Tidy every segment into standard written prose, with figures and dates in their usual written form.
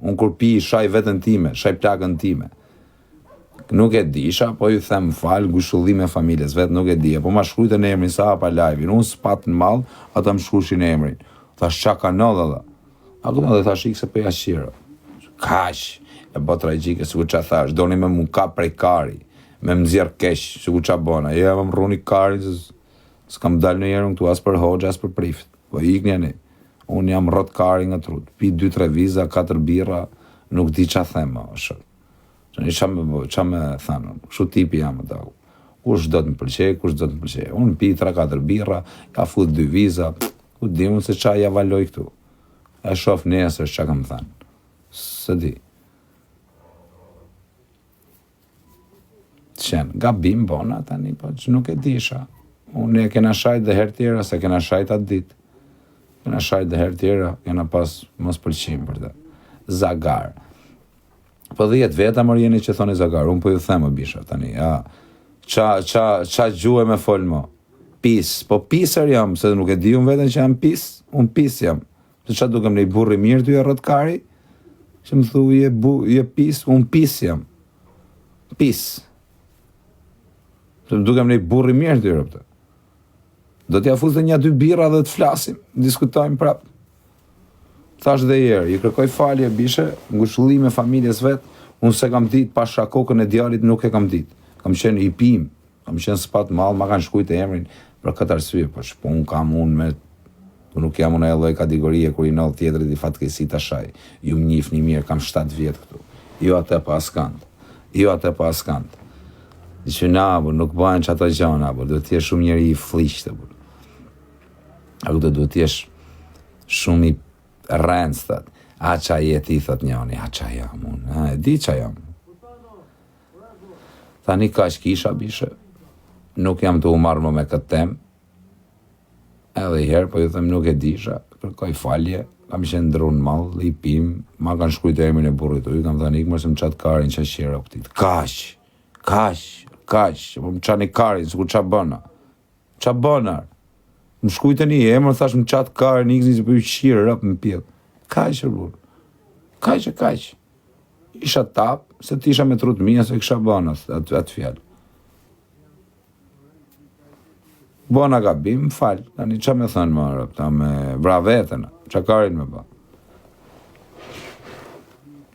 Unë kur pi, shaj veten time, shaj plagën time. Nuk e disha, po ju them fal, ngushëllim e familjes vet, nuk e di. Po ma shkrujtën emrin sa hapa live-in. Unë spat në mall, ata më shkrushin emrin. Thash çka kanal edhe. A do të thash ikse po jashira. Kaç e bë tragjike, sikur ç'a thash, doni me mu kap prej kari, me më nxjerr keq, sikur ç'a bona. Ja më rruni karin, s'kam dalë ndonjëherë këtu as për hoxha, as për prift. Po ikni ani. Unë jam rrot kari nga trut. Pi 2-3 viza, 4 birra, nuk di ç'a them, është. Qa me thanë, kështu tipi jam ata. Kush do të më pëlqej, kush do të më pëlqej. Unë pi 3-4 birra, ka fut 2 viza, ku di unë se qa ja valoj këtu. E shof nesër qa kam thanë. Së di. Qenë, gabim bona tani, po që nuk e disha. Unë e kena shajt dhe herë tjera, se kena shajt atë dit. Kena shajt dhe herë tjera, kena pas mos pëlqim për të. Zagar. Po 10 veta më jeni që thoni Zagar, unë po ju themë bisha tani, qa gjuhe me fol mo, pis, po pisër jam, se nuk e di unë vetën që jam pis, unë pis jam, se qa dukem në i burri mirë të ju e rëtkari, që më thu je pis, unë pis jam, pis, se dukem në i burri mirë të ju rëpte, do t'ja fuzë një 2 birra dhe të flasim, diskutojmë prapë. Thash dhe jeri, i kërkoj falje bishe, ngushëllim e familjes vet, unë se kam dit, pasha kokën e djalit nuk e kam dit. Kam qenë i pim, kam qenë spat mall, ma kanë shkujt e emrin për këtë arsye, po shpo unë kam unë me, nuk jam unë e lloj kategorie kur i nall tjetërit i fatkesi të shaj. Ju më njihni mirë, kam 7 vjet këtu. Jo atë pa askant. Jo atë pa askant. Që na, nuk bëhen që ato gjana, duhet t'jesh shumë njeri i fliqtë. Ako duhet t'jesh shumë i rëndës, thët. A qa jeti, thët njani, a qa jam unë, e di qa jam. Thani ka që kisha bishe, nuk jam të umarë më me këtë tem, edhe i herë, po ju them nuk e disha, kërkoj falje, kam qenë ndru në mall, i pim, ma kanë shkujt e emrin e burrit, ju kam thani ikmër se më qatë karin që shira këtit. Kash, po më qani karin, sikur qa bëna. Qa bëna? Më shkujtë një emër, thash më qatë karin, ikës një që për ju shirë, rëpë më pjellë. Kaqë, burë. Kaqë. Isha tapë, se t'isha me trut mija, se kësha bëna atë fjallë. Bona gabim, më falë. Tani qa me thënë më rëpë, ta me vra vetën, qa karin me ba.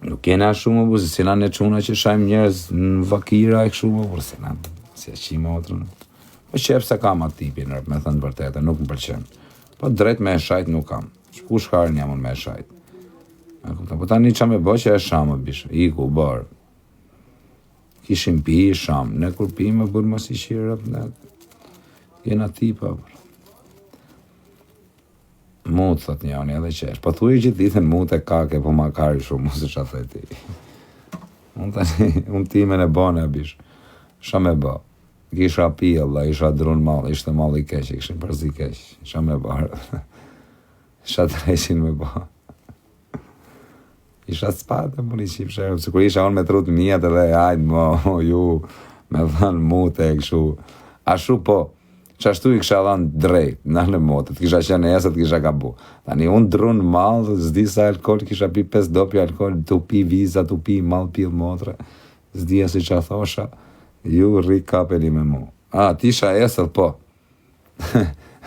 Nuk kena shumë, bu, se sina në quna që shajmë njerëz në vakira e këshumë, bu, sina, si e qima otërën. Po qep se kam atë tipin, me thënë vërtetë, nuk më pëlqen. Po drejt me e shajt nuk kam. Shku shkarën jam unë me e shajt. Po tani qa me bë që e shamë, bishë. Iku, bërë. Kishim pi, shamë. Ne kur pi me bërë mos i shirë, ne jena tipa, bërë. Mut, thët njani, edhe qesh. Po thuj që ditën mut e kake, po ma kari shumë, mos e qa thëj ti. Unë timen e bane, bishë. Qa me bë. Kisha pi, Allah, isha drun mall, ishte mall i keq, kishin përzi keq, isha me barë, isha të reshin me barë. Isha spatë, më një qip shërëm, se kur isha unë me trut mjetë dhe, hajtë mo, ju, me dhanë mute e këshu. Ashu po, qashtu i kisha dhanë drejt, në në motet, kisha qenë esët, kisha ka bu. Tani unë drun mall, zdi sa alkohol, kisha pi 5 dopi alkohol, tu pi viza, tu pi mall, pil motre, zdi si qa thosha. Ju rri kapeli me mu. Ti isha esët, po.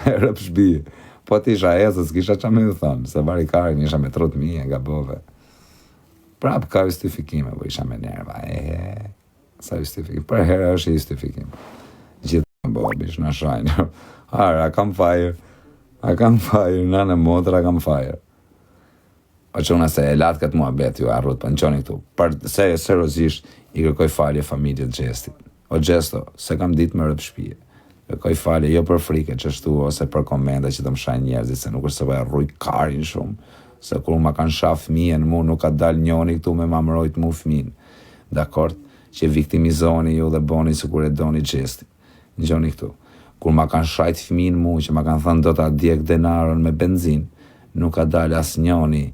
Rëp shbije. Po ti isha esët, s'kisha qa me ju thonë, se vari karin isha me trut mije, nga bove. Prap ka justifikime, po isha me nerva. Sa justifikime. Për herë është justifikime. Gjithë në bobi, ishë në shajnë. I come fire. Në motra, I come fire. O që unë se e latë këtë mua betë ju arrut, për në qoni këtu. Për se serozisht i kërkoj falje familje Gjestit. O Gjesto, se kam ditë më rëpë shpije. Kërkoj falje jo për frike që shtu, ose për komende që të më shajnë njerëzit, se nuk është se bëja rruj karin shumë, se kur ma kanë shaf fëmijën mu, nuk ka dal njoni këtu me ma mërojt mu fëmin. Dakord, që viktimizoni ju dhe boni se kur e doni Gjestit. Njoni këtu. Kur ma kanë shajt fëmin mu, që ma kanë thënë do ta djek denarën me benzin, nuk ka dal as njoni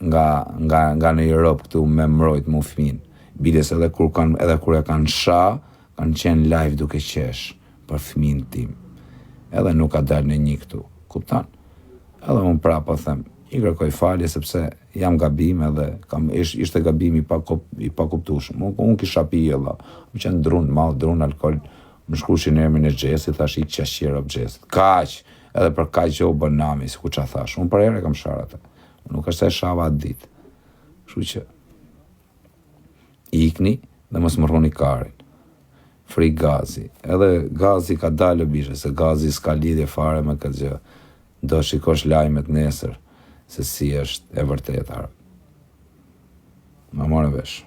nga në Europë këtu me mbrojt mu fëmin. Bides edhe kur e kanë sha, kanë qenë live duke qesh për fëmin tim. Edhe nuk ka dalë në një këtu. Kuptan? Edhe unë prapë them, i kërkoj falje sepse jam gabim edhe ishte gabim i pakuptueshëm. Unë kisha pi ella, më qenë drun alkool, më shkrushin emrin e Xhesit, thash i qashqira Xhesit. Kaq, edhe për kaq që u bën nami, sikur ça thash. Unë për herë kam shar atë. Nuk është se shava atë ditë. Kështu që ikni dhe mos më rroni karin. Fri gazi. Edhe gazi ka dalë bishe, se gazi s'ka lidhje fare me këtë gjë. Do shikosh lajmet nesër, se si është e vërtetar. Ma more vesh.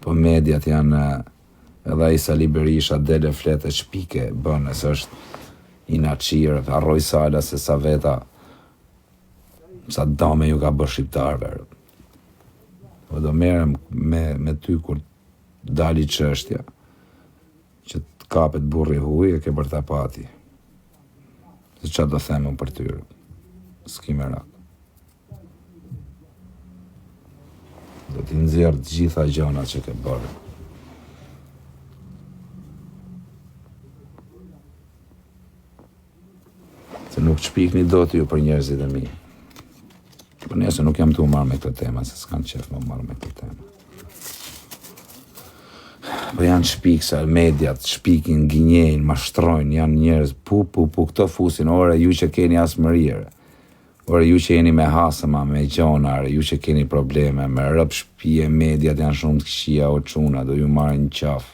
Po mediat janë, edhe i Sali Berisha dele flete shpike bënë, se është i naqirë, arroj sala se sa veta, sa dame ju ka bërë shqiptarve. Po do merrem me ty kur dali çështja, që të kapet burri huj e ke bërë ta pati. Se qa do themën për tyre, s'ki me rak. Do t'i nxjerr të gjitha gjonat që ke bërë. Se nuk shpikni dot ju për njerëzit e mi. Por nëse nuk jam të u marrë me këtë tema, se s'kan qef me u marrë me këtë tema. Po janë shpiksa, mediat, shpikin, gënjejnë, mashtrojnë, janë njerëz, këto fusin, ore ju që keni asmërire, ore ju që jeni me hasëma, me gjonare, ju që keni probleme, me rëp shpije, mediat janë shumë të këshia o quna, do ju marrin qaf.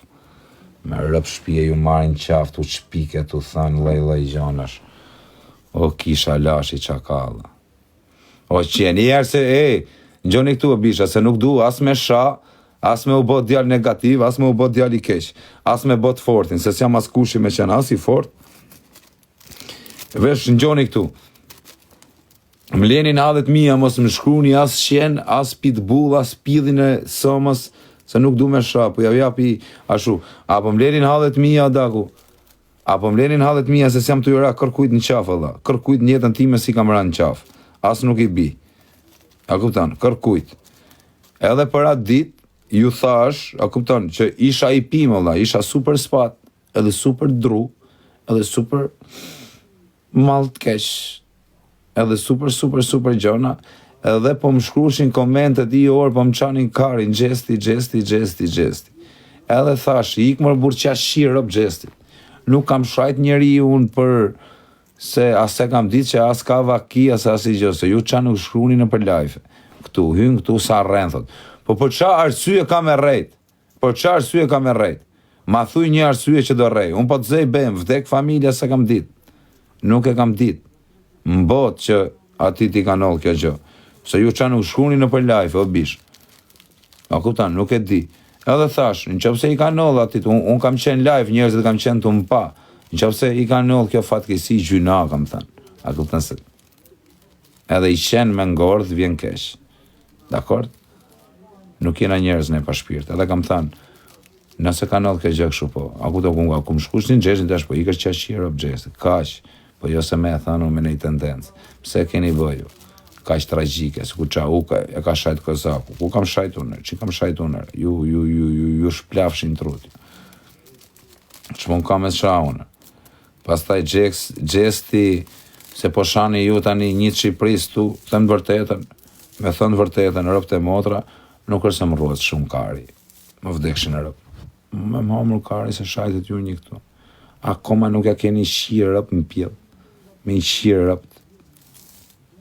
Me rëp shpije ju marrin qaf, tu shpike, tu thënë lej gjonash. O kisha lashi qakalla. O qeni jerë se, gjoni këtu e bisha, se nuk du as me sha, as me u bot djal negativ, as me u bot djal i keq, as me bot fortin, se s'jam as kushi me qenë as i fort. Vesh në gjoni këtu. Më leni në 10.000, mos më shkruni as qen, as pitbull, as pidhin e somës, se nuk du me sha, po japi ashu. Apo më leni në 10.000, daku. Apo më leni në 10.000, se s'jam të jura kërkujt në qafë, Allah. Kërkujt në jetën time si kam ranë në qafë. As nuk i bi. A kupton, kërkujt. Edhe për atë dit, ju thash, a kupton, që isha i pim, Allah, isha super spat, edhe super dru, edhe super malt kesh, edhe super gjona, edhe po më shkrushin komentet i orë, po më qanin karin, gjesti. Edhe thash, ik mërë burë qashirë rëp gjesti. Nuk kam shajt njeri unë për se as e kam ditë që as ka vakia se as i gjë, se ju qa nuk shkruni në për live. Këtu, hynë këtu sa rrethot. Po për qa arsye ka me rejt? Ma thuj një arsye që do rej. Unë po të zej bem, vdek familja se kam ditë. Nuk e kam ditë. Mbot që ati ti ka nollë kjo gjë. Se ju qa nuk shkruni në për live, o bish. A kuptan, nuk e di. Edhe thash, në qëpse i ka nollë atit, unë kam qenë live, njerëzit kam qenë të mpa. Në qëpse i ka nollë kjo fatkesi gjyna, kam thënë. A kuptan se. Edhe i qenë me ngordh vjen kesh. Dakord? Nuk jena njerëz ne pa shpirt. Edhe kam thënë, nëse ka nollë kjo gjë kështu po. A ku do ku më shkush një Xhesin tash po i kështë qashqirë op Xhesit. Kaq. Po jo se me e thënë me një tendencë. Pse keni bëju? Kaq tragjike, sikur qa e ka shajt Kozaku. Ku kam shajt unë? Që kam shajt unë? Ju shplafshin truti. Çmon kam e qa unë. Pastaj Xhesti, se po shani ju tani një Shqipëris tu, thënë vërtetën, me thënë vërtetën, rëpt e motra, nuk është se më rruhet shumë kari. Më vdekshin e rëp. Me më hamur kari se shajtet ju një këtu. Akoma nuk ja keni shirë rëp në pjell. Me i shirë rëp.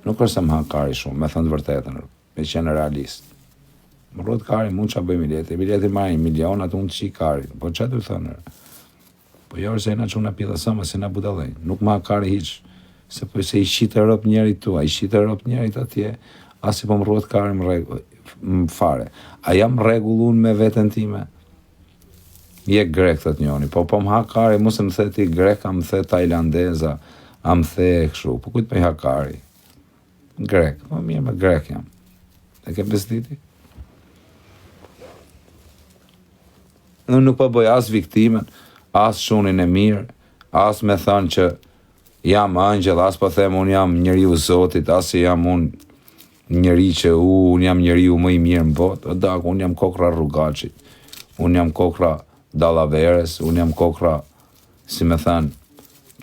Nuk është se më ha kari shumë, me thënë vërtetën rëp. Me qenë realist. Më rruhet kari, mund që a bëj mileti. Mileti marrin milionat, unë të qi kari. Po që të thënë rëp? Po jo është e na që unë pjellë sëmë, se na budalej. Nuk më ha kari hiq. Se po se i shite rëp njerit tu, a i shite rëp njerit atje, asi po më rruhet kari më fare. A jam rregull unë me veten time? Je grek, thët njoni, po më ha kari, mos më the ti greka, më the tajlandeza, a më the kështu, po kujt me ha kari? Grek, po mirë me grek jam. E ke besditi? Unë nuk po bëj as viktimen, as shunin e mirë, as me thënë që jam angjel, as po them unë jam njeriu Zotit, as jam unë njeri që unë jam njeriu më i mirë në botë, unë jam kokra Rrugacit, unë jam kokra Dallaveres, unë jam kokra, si me thënë,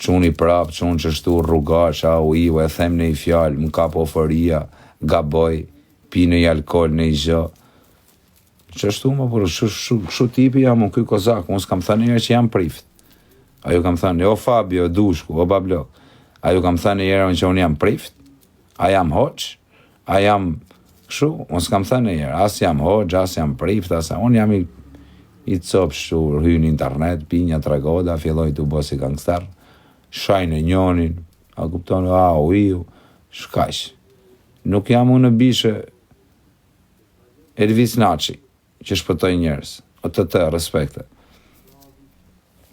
quni prap, qunë që shtu Rrugac, u e them në i fjallë, më kap oferia, gaboj, pi në alkool në i gjë. Qështu më për shu tipi jam unë këj kozak, unë s'kam thënë njërë që jam prift. A ju kam thënë, o Fabio, Dushku, o Bablok, a ju kam thënë njërë që unë jam prift, a jam hoq, a jam shu, unë s'kam thënë njërë, as jam hoq, as jam prift, unë jam i copë shu, hyj në internet, pinja tragoda, filloj të bosi gangstar, shaj në njonin, a kuptonë, u iu, shkash. Nuk jam unë në bishe Elvis Naci, që shpëtoj njerës, o të respekte.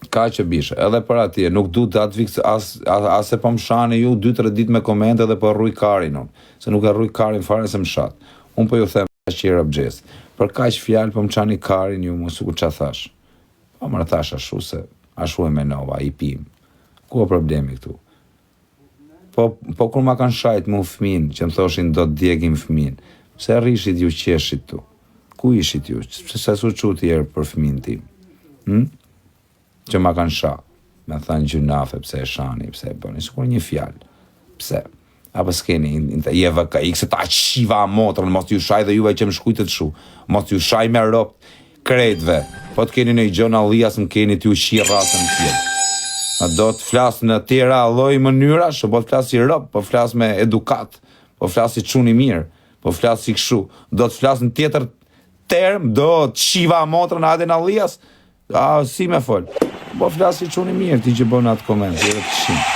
Ka që bishe, edhe për atje, nuk du të atë vikë, as e po më shani ju 2-3 dit me komente dhe po rruj karin unë, se nuk e rruj karin fare se më shatë. Unë po ju them qira bëgjes, për ka që fjallë po më qani karin ju, mu sukur që thash. Po më rëthash ashu se, ashu e menova, i pim. Ku o problemi këtu? Po kur ma kanë shajt mu fëmin, që më thoshin do të djegim fëmin, se rrishit ju qeshit tu? Ku ishit ju? Se su quti erë për fëmin tim? Që ma kanë sha, me thënë gjunafe, pse e shani, pse e bëni, sikur një fjalë, pse, apo s'keni, jeve ka ikse ta qiva motrën, mos ju shaj dhe juve që më shkujtët shu, mos ju shaj me ropë kretve, po të keni në i gjonë alijas më keni t'ju shi rasën tjetë. Do të flasë në tjera loj mënyra, shë po të flasë i ropë, po flasë me edukat, po flasë i quni mirë, po flasë i këshu, do të flasë në tjetër term, do të qiva motrën adin alijas, si me folë. Po flasë i quni mirë ti që bënë atë koment, dhe të shimë.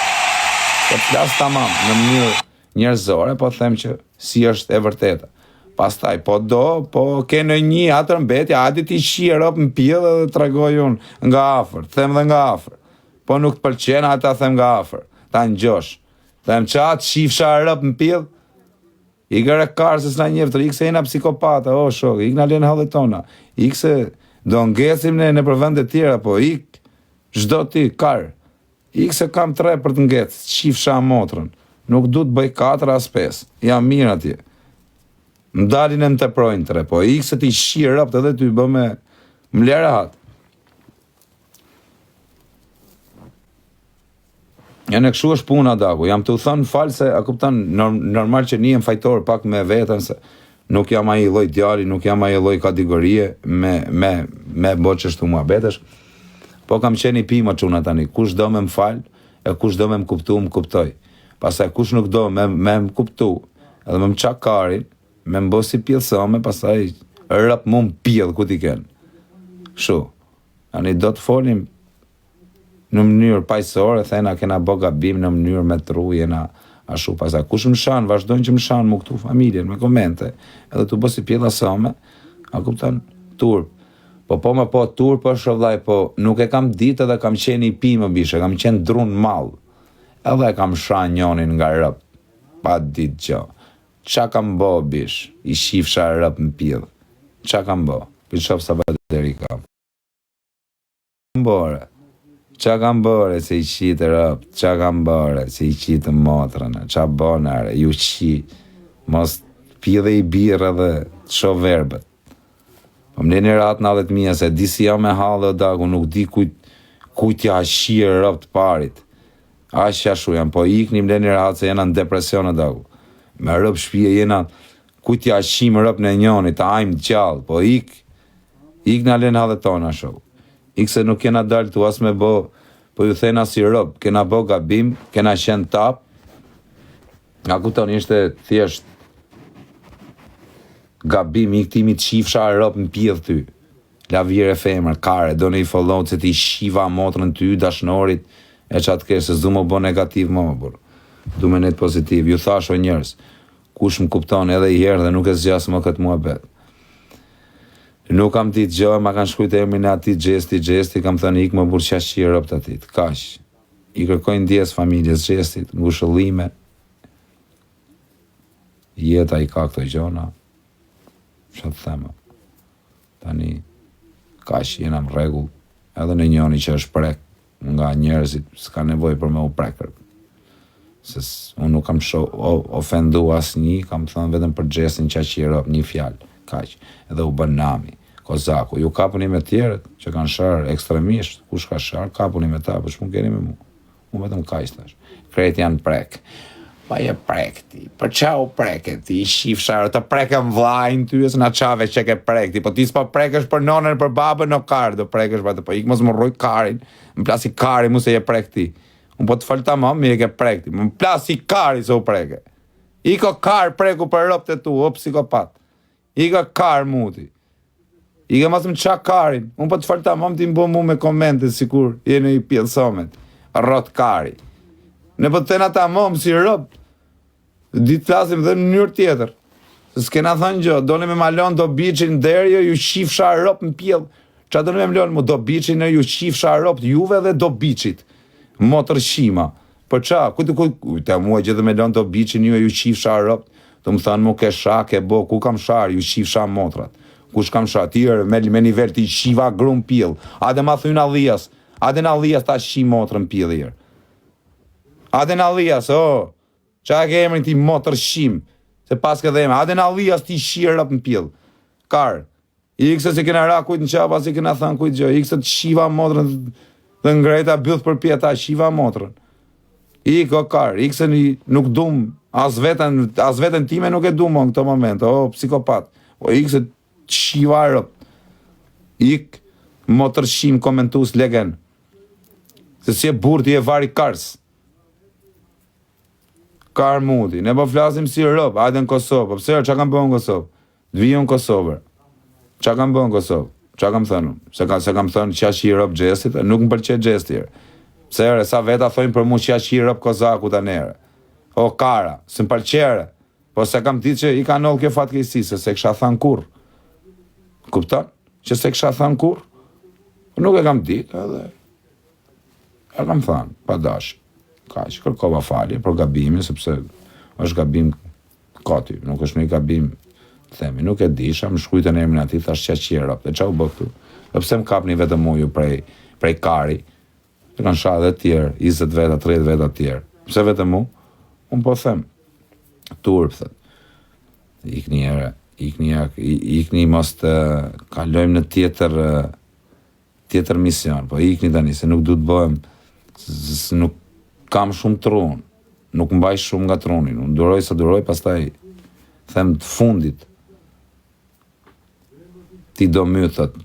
Po flasë tamam në mënyrë njerëzore, po them që si është e vërteta. Pastaj, po ke në një atër mbetja, ati ti shie ropë në pjellë dhe të tregoj unë nga afer, them dhe nga afer. Po nuk të pëlqenë, ata them nga afer, ta në gjosh. Them që atë shifësha ropë në pjellë, i gërë karë se s'na njëftër, i këse jena psikopata, o shokë, i këna lenë halë tona, i këse do ngesim në për vendet tjera, po i zdo ti, karë, i këse kam 3 për të ngetë, qifësha motrën, nuk du të bëj 4 as 5, jam mirë atje. Më dalin e më të projnë 3, po i këse ti shirë rëpët edhe ty bë me më lere hatë. Ja në këshu është puna daku, jam të u thënë falë se, a kuptan, normal që një jem fajtorë pak me vetën se nuk jam a i loj djali, nuk jam a i loj kategorie me bo qështu mua betesh, po kam qeni pima quna tani, kush do me më falë, e kush do me më kuptu, më kuptoj. Pasaj kush nuk do me më kuptu, edhe me më qak karin, me më bo si pjellësome, pasaj rëp mu më pjellë ku ti kenë. Shu, ani do të folim në mënyrë pajësore, thena kena bo gabim në mënyrë me tru, jena ashu, pasaj kush më shanë, vazhdojnë që më shanë mu këtu familjen, me komente, edhe të bo si pjellësome, a kuptan turp. Po me po tur për shëvlaj, po nuk e kam ditë edhe kam qeni i pimë bishe, kam qenë drunë malë, edhe kam shanë njonin nga rëpë, pa ditë gjo. Qa kam bo bish, i shifësha rëpë në pjellë, qa kam bo, për shofë sa baderi kam. Qa kam bore, se i qitë rëpë, qa kam bore, se i qitë motrën, qa bonare, ju qi, mos pjellë i birë edhe sho verbet. Po më një ratë në 10.000, se di si jam me halë dhe dagu, nuk di kujtja shirë rëpë të parit. Ashtë ashu jam, po ikni më një ratë se jena në depresion dhe dagu. Me rëpë shpije jena kujtja shimë rëpë në njoni, ta ajmë të gjallë, po ik në alenë halë tonë ashu. Ik se nuk kena dalë të as me bo, po ju thena si rëpë, kena bo gabim, kena shenë tapë. Nga kuton ishte thjesht gabim, i këtimi të shifësha rëpë në pjedhë ty. La vire femër, kare, do në i follon se ti shiva motrën ty, dashnorit, e që atë kërë, se s'du më bo negativ më bërë. Du me netë pozitiv. Ju thash o njërës, kush më kupton edhe i herë dhe nuk e zgjasë më këtë mua betë. Nuk kam ti të gjojë, ma kanë shkujt e emrin e ati gjesti, kam thënë ikë më burë qashqi rëpë të atit, kash. I kërkojnë djesë familjes gjestit, ngushëllime, jeta i ka këto gjona, që të themë, tani, kash jena më regull, edhe në njoni që është prek, nga njerëzit, s'ka nevoj për me u prekër. Se unë nuk kam ofendu as një, kam thënë vetëm për gjestin që i rëpë, një fjalë, kaq, edhe u bën nami, kozaku, ju kapuni me tjerët, që kanë sharë ekstremisht, kush ka sharë, kapuni me ta, për shpun keni me mu, unë vetëm kaq tash, krejt janë prek. Pa je prekti, për qa u preket, ti I shif sharë, të prekëm vlajnë ty, së na qave që ke prekti, po ti s'pa prekesh për nonën, për babën, në karë, do prekesh për të, po ik mos më rroj karin, më plasi kari mu se je prekti. Unë po të falë ta më e ke prekti, më plasi kari se u preke. Iko karë preku për rëpët e tu, o psikopat. Iko karë muti. Iko mas më qa karin, unë po të falë ta më ti mbo mu me komente, sikur jene I pjellësomet, rrot kari. Ne po të tena ta më si rëpë, ditë flasim dhe në njërë tjetër. Se s'kena thënë gjë, doni me malon do biqin derjo, ju shif sharop në pjell. Qa doni me malon mu do biqin në ju shif sharop juve dhe do biqit. Motër shima. Për qa, te mua gjithë me lon do biqin ju shif sharop. Të më thënë mu ke sha, ke bo, ku kam shar, ju shif sha motrat. Kush kam sha, tjërë me nivel ti shiva grum pjell. Ade ma thunë Alias, ade në Alias ta shi motrën pjell irë. Ade në Alias, qa ke emrin ti motër shim, se pas ke dhe emrin, ade në Alias ti shirë në pjell. Karë, ikse se kena ra kujt në qapa, si kena thënë kujt gjë, ikse të shiva motrën dhe ngrejta bëth për pjeta, shiva motrën. Iko karë, ikse nuk dum, as veten time nuk e dum në këto moment, psikopat. O ikse të shiva rëp. Ik, motër shim komentus legen. Se si e burë ti e vari kars. Karë muti, ne po flasim si rëp, ajde në Kosovë, pëse qa kam bëhë në Kosovë? Dviju në Kosovë, qa kam bëhë në Kosovë? Qa kam thënu? Se kam thënu qa shi rëp gjestit, nuk më përqet gjestir. Pëse ere, sa veta thojnë për mu qa shi rëp kozaku të nere. O kara, së më përqere, po se kam ditë që I ka nëllë kjo fatkejsi, se kësha thënë kur. Kupton? Që se kësha thënë kur? Nuk e kam ditë, edhe. E kam thënë, pa dashë. Ka që kërkova falje për gabimin, sepse është gabim kati, nuk është një gabim, themi, nuk e disha, më shkujtë në emrin ati, thash qa qira, dhe qa u bë këtu? Dhe pse më kap një vetë muju prej kari, të kanë sha dhe tjerë, 20 veta, 30 veta tjerë. Pse vetë mu? Unë po them, turp, thët, ikni mos të kalojmë në tjetër mision, po ikni tani, se nuk du të bëhem, se nuk kam shumë trunë, nuk mbaj shumë nga trunin, unë duroj sa duroj, pastaj them të fundit, ti do mythët.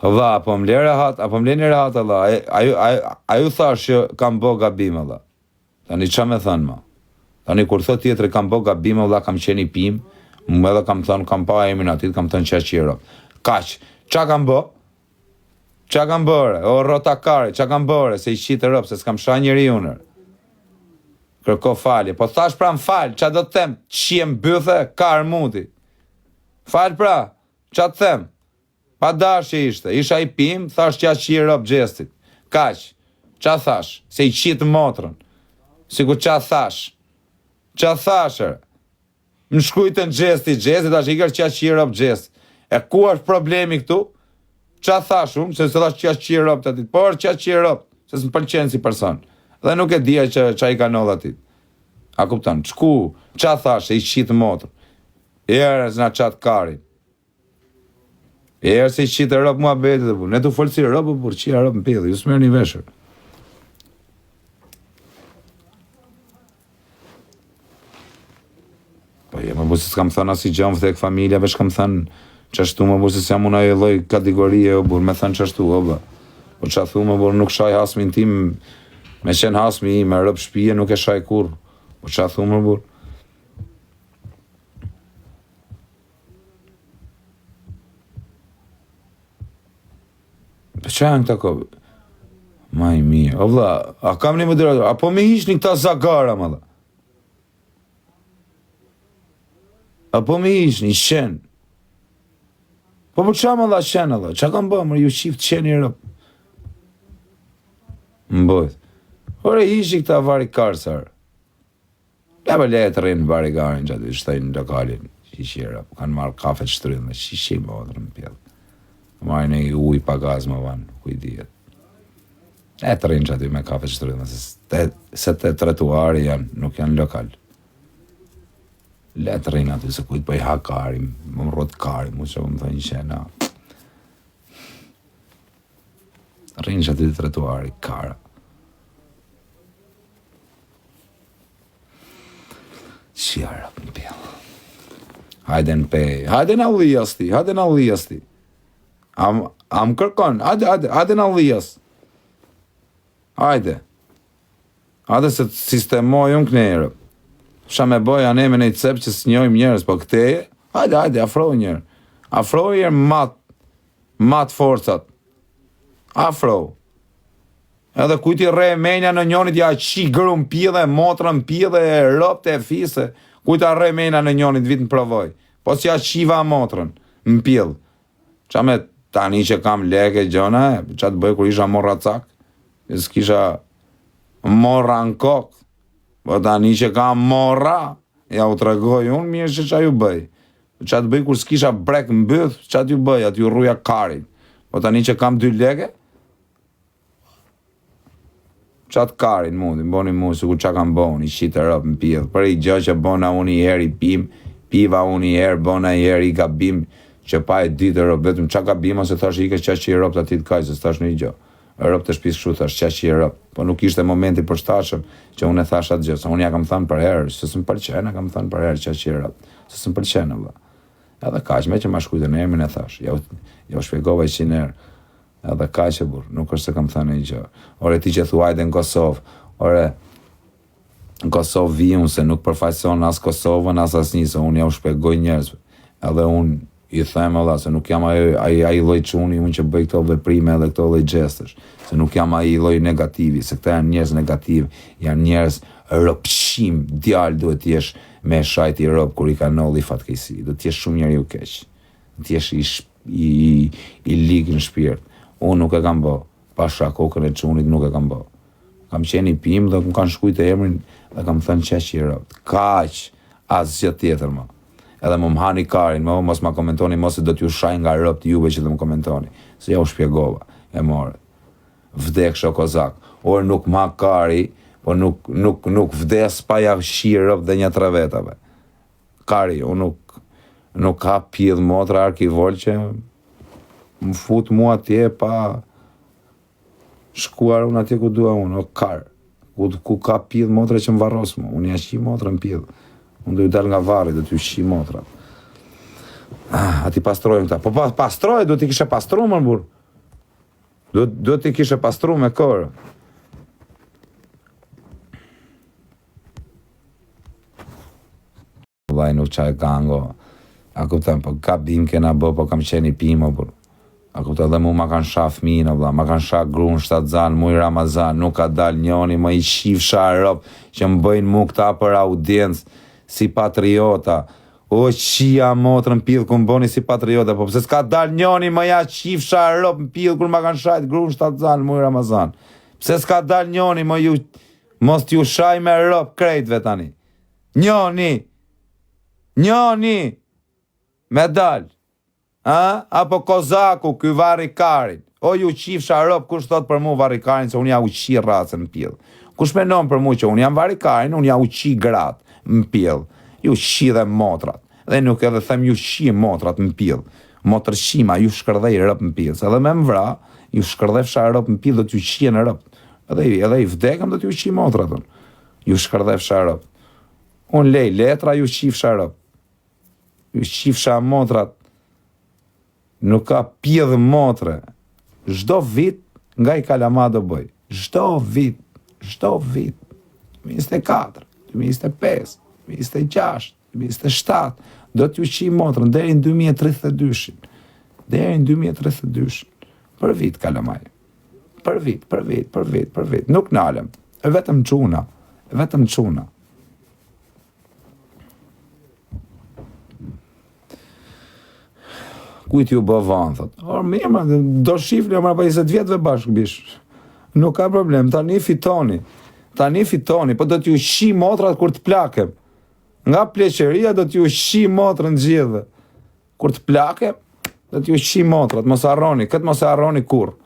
Dha, apo më leni rehat, Allah, a ju thash që kam bo gabim, Allah. Tani qa me thënë, ma? Tani kur thot tjetëri kam bo gabim, Allah, kam qeni pim, më edhe kam thënë, kam pa emin atit, kam thënë qa qiro. Kaq, qa kam bo? Qa kam bërë, o rotakare, qa kam bërë, se I qitë rëpë, se s'kam sha njëri unër. Kërko falje, po thash pra më falj, qa do të them, qiem bëthe, karë muti. Falj pra, qa të them, pa dashje ishte, isha I pim, thash qa qi rëpë gjestit. Kaq, qa thash, se I qitë motrën. Sigur qa thash, më shkujtën gjestit, tash ikër qa qi rëpë gjestit. E ku është problemi këtu? Qa thash unë, se thash qa qirop të atit, por qa qirop, se s'më pëlqenë si person. Dhe nuk e dhja qa I ka nëllë atit. A kuptan, qku, qa thash, se I qitë motrë. Ere, s'na qatë karin. Ere, se I qitë ropë mua betit dhe bu. Ne të folë si ropë, por qia ropë në pedhe, ju s'merë një veshër. Po je, më bu se s'kam thënë asi gjëmë vëthek familjave, shkam thënë, qashtu më burë se s'jam unë ajo loj kategorie, o burë, me thënë qashtu, o bë. Po qa thu më burë, nuk shaj hasmin tim, me qenë hasmi I, me rëpë shpije, nuk e shaj kur. Po qa thu më burë. Po qa janë këta ko? Maj mija, o vla, a kam një moderator, apo me hish një këta zagara, më dha. Apo me hish një shenë. Po për qa më dha qenë, Allah? Qa kam bëmë, ju qift qenë I rëpë? Mbojt. Ore, ishi këta vari karsar. Ja për leje të rinë vari garin, që aty shtajnë në lokalin, ishi rëpë. Kanë marrë kafe të shtrynë, dhe ishi më odrë në pjellë. Marrë një uj pa gaz më vanë, kujdijet. E të rinë që aty me kafe të shtrynë, se të tretuari janë, nuk janë lokal. Le të rinë aty, se kujtë për I ha karim, më rrot karim, mu që më thënë një qena. Rinë që aty të tretuari, kara. qia rap në pjell. Hajde në pej, hajde në lijas ti, hajde në lijas ti. Am kërkon, hajde në lijas. Hajde. Hajde se sistemoj unë kënejrë. Sha me boj anë me nejtë cep që së njojmë njërës, po këteje, hajde, afroj njërë. Afroj njërë mat forcat. Afroj. Edhe kujti re menja në njonit ja qi gru në pjede, motrën pjede, ropte e fise. Kujta re menja në njonit vit në provoj. Po si ja qiva motrën në pjede. Qa me tani që kam leke gjona, qa të bëj kur isha morra cak. S'kisha morra në kokë. Po tani që kam morra, ja u tregoj unë, mirë që qa ju bëj. Qa të bëj kur s'kisha brek në bëth, qa t'ju bëj, atë ju rruja karin. Po tani që kam 2 leke, qatë karin mundi, boni mu, se ku qa kam bon, i qitë rëpë në pjedhë. Për i gjë që bona unë i herë i pim, piva unë i herë, bona i herë i gabim, që pa e ditë rëpë, vetëm qa gabim, ose thash i ke qa që i rëpë të atit kaj, se thash në i gjë. Rëpë të shpisë shu, thash qa që i rëpë. Po nuk ishte momenti për shtashëm që unë e thash atë gjë, se unë ja kam thënë për herë, se së më përqenë, kam thënë për herë qa që i rëpë, se së më përqenë, vë. Edhe kaq, me që ma shkujtë në emrin e thash, ja u shpjegova 100 herë. Edhe ka që burë, nuk është se kam thënë i gjë. Ore ti që thuajde në Kosovë, ore në Kosovë vijun se nuk përfaqëson as Kosovën, as asnjë, se unë ja u shpjegoj njerëzve. Edhe unë i them edhe se nuk jam ai lloj çuni unë që bëj këto veprime edhe këto lloj gjestesh, se nuk jam ai lloj negativi, se këta janë njerëz negativ, janë njerëz rrëpshim, djalë duhet të jesh me shajt i rrëp kur i ka nolli fatkeqësi, do të jesh shumë njeriu keq. Do të jesh i ligë në shpirt. Unë nuk e kam bë, pasha kokën e çunit nuk e kam bë. Kam qenë i pim dhe më kanë shkujt e emrin dhe kam thënë qeq i rrëpt. Kaq, asgjë tjetër më. Edhe më hani karin, mos ma komentoni, mos e do t'ju shaj nga rrëpt juve që dhe më komentoni. Se ja u shpjegova, e more. Vdek shokozak. Or nuk ma kari, po nuk vdes pa ja shi rrëpt dhe një 3 vetave. Kari, unë nuk ka pjedh motra arkivol që më fut mua atje pa shkuar unë atje ku dua unë, o kar. Ku ka pjedh motra që më varros mu. Unë ja shi motra në pjedh. Unë do ju dal nga varri, do t'ju shi motra. Ati pastrojnë këta. Po pastroj, do t'i kishe pastru më në burë. Do t'i kishe pastru me kërë. Vaj nuk qaj kango. A kuptam, po ka bim kena bë, po kam qeni pimo, burë. A kuptam, dhe mu ma kanë shaf mina, vla, ma kanë shaf grun, 7 zanë, muj Ramazan, nuk ka dal njoni, ma i shif sharop, që më bëjnë mu këta për audiencë, si patriota. O, qia motrën pillë, ku më bëni si patriota, po pëse s'ka dal njoni, ma ja shif sharop në pillë, kur ma kanë shajt grun, 7 zanë, muj Ramazan. Pëse s'ka dal njoni, ma ju, mos t'ju shaj me rop krejtve tani. Njoni, me dal. Apo Kozaku, ky varrikarin. O ju qif sharop, kush thot për mu varrikarin, se unë ja u qi racën në pjellë. Kush menon për mu që unë jam varrikarin, unë ja u qi gratë në pjellë. Ju qi dhe motrat. Dhe nuk edhe them ju qi motrat në pjellë. Motër qima, ju shkërdhej rëp në pjellë. Se edhe me më vra, ju shkërdhej sharop në pjellë, do t'ju qi në rëp. Edhe i vdekëm, do t'ju qi motrat. Ju shkërdhej sharop. Unë lej letra, ju qif sharop. Ju qif sharop motrat. Nuk ka pjedhë motre. Çdo vit nga i kalama do bëj. Çdo vit. 2024, 2025, 2026, 2027, do t'ju qi motrën deri në 2032. Deri në 2032. Për vit kalamaj. Për vit. Nuk nalem. Vetëm çuna. Kujt ju bë vanë, thot. Or, mirë, do shifni, ma pa 20 vjetëve bashkë bish. Nuk ka problem, tani fitoni, po do t'ju shi motrat kur t'plakem. Nga pleqeria do t'ju shi motrën gjithë. Kur t'plakem, do t'ju shi motrat, mos harroni, këtë mos harroni kur.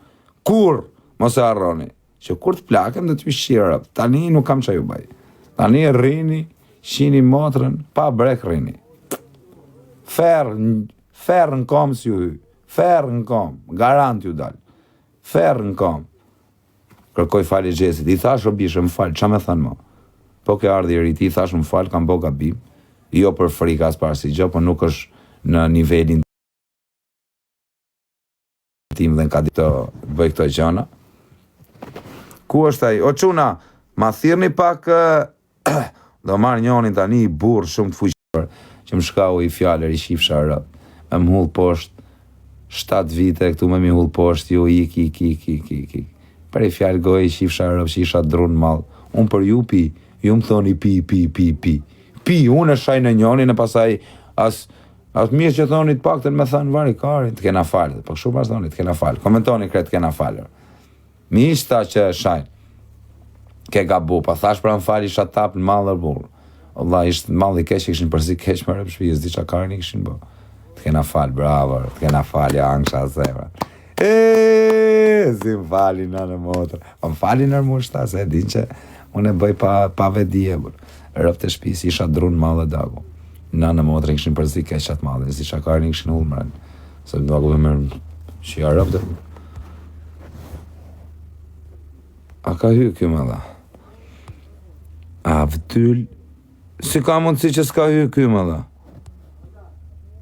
Mos harroni. Që kur t'plakem do t'ju shi rëp. Tani nuk kam që ju baj. Tani rrini, shini motrën, pa brek rrini. Ferë në kom si ju hy. Ferë në kom. Garant ju dal. Ferë në kom. Kërkoj fali gjesit. I thash o bishë, më falë. Qa me thënë mo? Po ke ardhi i riti, i thash më falë, kam bo gabim. jo për frikë as para si gjë, por nuk është në nivelin tim dhe në ka të bëj këto gjëna. Ku është ai? O çuna, ma thirrni pak do marr njërin tani i burr shumë të fuqishëm që më shkau i fjalër i shifsha rrap. Më hull poshtë 7 vite këtu më hull poshtë ju ik. Për i fjalë gojë i shifsha rrap që isha drun mall. Unë për ju pi, ju më thoni pi. Pi, unë e shaj në njënin e pasaj as mirë që thoni të paktën me thënë vari karin, të kena falë, po kështu pas thoni të kena falë. Komentoni kretë kena falë. Mi ishta që shajnë. Ke gabu, pa thash pra më fali isha tap në malë burë. Allah, ishtë malë i keq, ishin përzi keq më rëpë shpijës, di qa karin i kishin bo. Të kena falë, bravo, të kena falë, ja angsha zemra. Si më fali në motër. Pa më fali në mushta, se din që unë e bëj pa vedije, burë. Rëpë të shpijës, isha drunë malë dagu. Në motër i kishin përzi keq atë malë, di qa karin i kishin hullë mërën. Se më dagu me mërën, që ja rëpë dhe. A ka hy kjo më dha? A vëtyl, si ka mundësi që s'ka hy kjo më dha?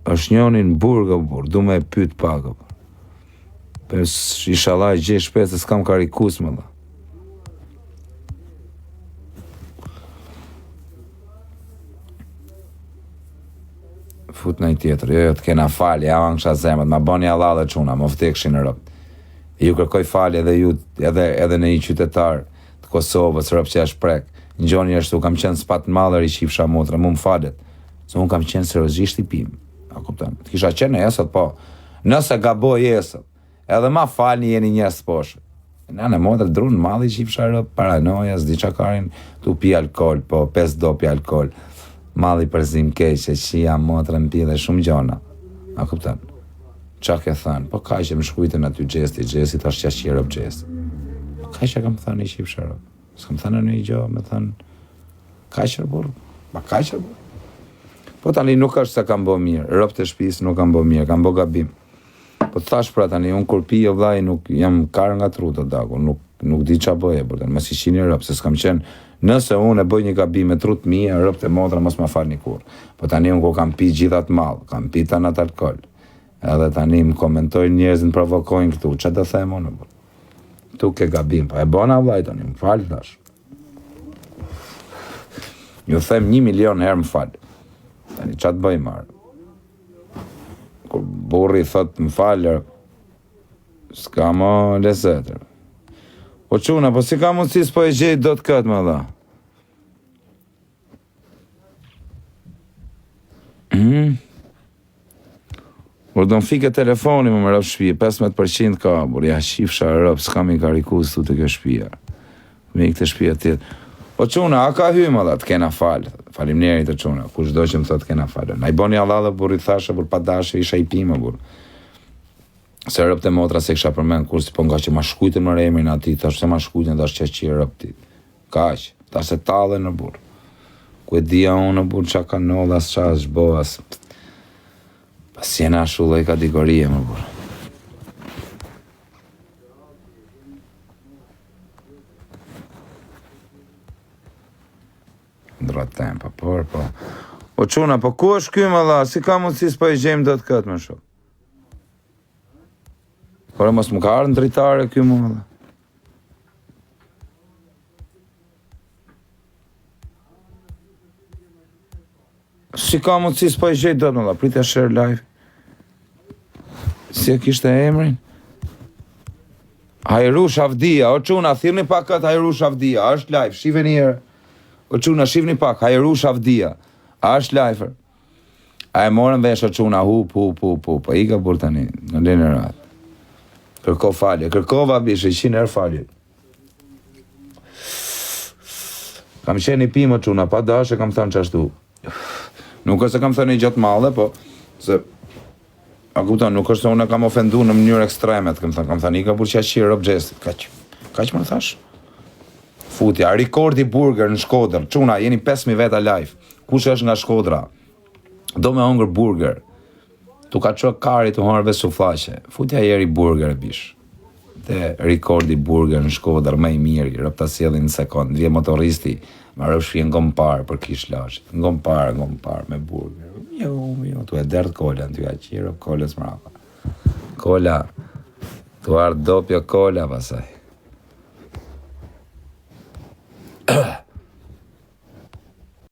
është njonin burgë, du me pyt pak. Pes ishallah gjej shpes se s'kam karikus më dha. Fut në i tjetër, jo të kena falje, ja angsha zemët, ma bani Allah dhe quna, më vdekshin në rëpt. Ju kërkoj falje edhe ju, edhe në një qytetar të Kosovës, rëp që është prek. Në gjoni është, u kam qenë spat në madhër i qifsha motra, mu më falet. Se unë kam qenë seriozisht i pim. A kuptan? Të kisha qenë jesët, po. Nëse gaboj jesët, edhe ma falni jeni njës poshë. Në motra drunë madhë i qifsha rëp, paranoja, s'di qa karin, tu pi alkohol, po 5 dopi alkohol. Madhë i përzim keqe, qia motra në pi dhe shumë gjona. A kuptan? Qa ke thënë? Po kaj që më shkujtën aty gjesti tash që ashtë qërëp gjesti. Po kaj që kam thënë i qifë shërëp? S'kam thënë në i gjo, me thënë, kaj që burë? Ma kaj që burë? Po tani nuk është se kam bo mirë, rëp të shpisë nuk kam bo mirë, kam bo gabim. Po të thash pra tani, unë kur pi o vlaj nuk jam karë nga tru të dagu, nuk di qa bëje, burë, më si qini rëp, se s'kam qenë, nëse unë e bëj një gabim me trut mija, rëp të motra mos ma falë një kur. Po tani unë kur kam pi gjithat malë, kam pi të nat alkohol. Edhe tani më komentojnë njerëzin, provokojnë këtu, që të them unë, tu ke gabim, pa e bona vlaj tani, më falë tash. Ju them 1 milion herë më falë. Tani që të bëj marë? Kur burri thot më falë, s'ka më lezetër. Po quna, po si ka mundësi s'po e gjejt do të këtë më dha? Por do në fike telefoni më rëpë shpije, 15% ka, por ja shifsha rëpë, s'kam i karikus tu të kjo shpija. Me i këtë shpija tjetë. Po quna, a ka hymë dhe të kena falë, falim njerit të quna, kush do që më thot kena falë. Na i boni Allah dhe burri thashe, bur pa dashe, isha i pime, bur. Se rëpë të motra se kësha përmen, kur si po nga që ma shkujtën më remrin ati, tash se ma shkujtën, tash që qi rëpë ti. Kaq, tash se talë në bur. Ku e dia unë në bur, qa ka nolla, as qa është bo, as... Pas jena shullë i kategorie më burë. Ndra tempa, po. Po quna, po ku është kjo më dha? Si ka mundësi s'po i gjemë do të këtë më shumë? Por e mos më ka arë në dritare kjo më dha. Si ka mundësi s'po i gjejt do të më dha, pritja share live. Si e kishte emrin? Hajrush Avdia, o quna, thirni pak këtë Hajrush Avdia, është live, shive njërë. O quna, shivni pak, Hajrush Avdia, është live. A e morën vesh o quna, pa i ka burë tani, në linë ratë. Kërko falje, kërkova bishë, 100 herë falje. Kam qenë i pimë o quna, pa dashe kam thënë qashtu. Nuk është se kam thënë i gjatë malë, po, se, a kupton, nuk është se unë kam ofendu në mënyrë ekstremet, kam thënë, i ka burë që qirë rëpë gjestit, kaq më thash? Futja, rekordi burger në Shkodër, quna, jeni 5.000 veta live, kush është nga Shkodra, do me hongër burger, tu ka qo kari të hongërve sufaqe, futja jeri burger e bish, dhe rekordi burger në Shkodër, me i miri, rëpë të sjellin në sekund, vje motoristi, Marrë shpije ngon parë për kish lashit. Ngon parë me burger. Jo, tu e derdh kola, ty a qiro kolës mrapa. Kola, tu ardh dopja kola pasaj.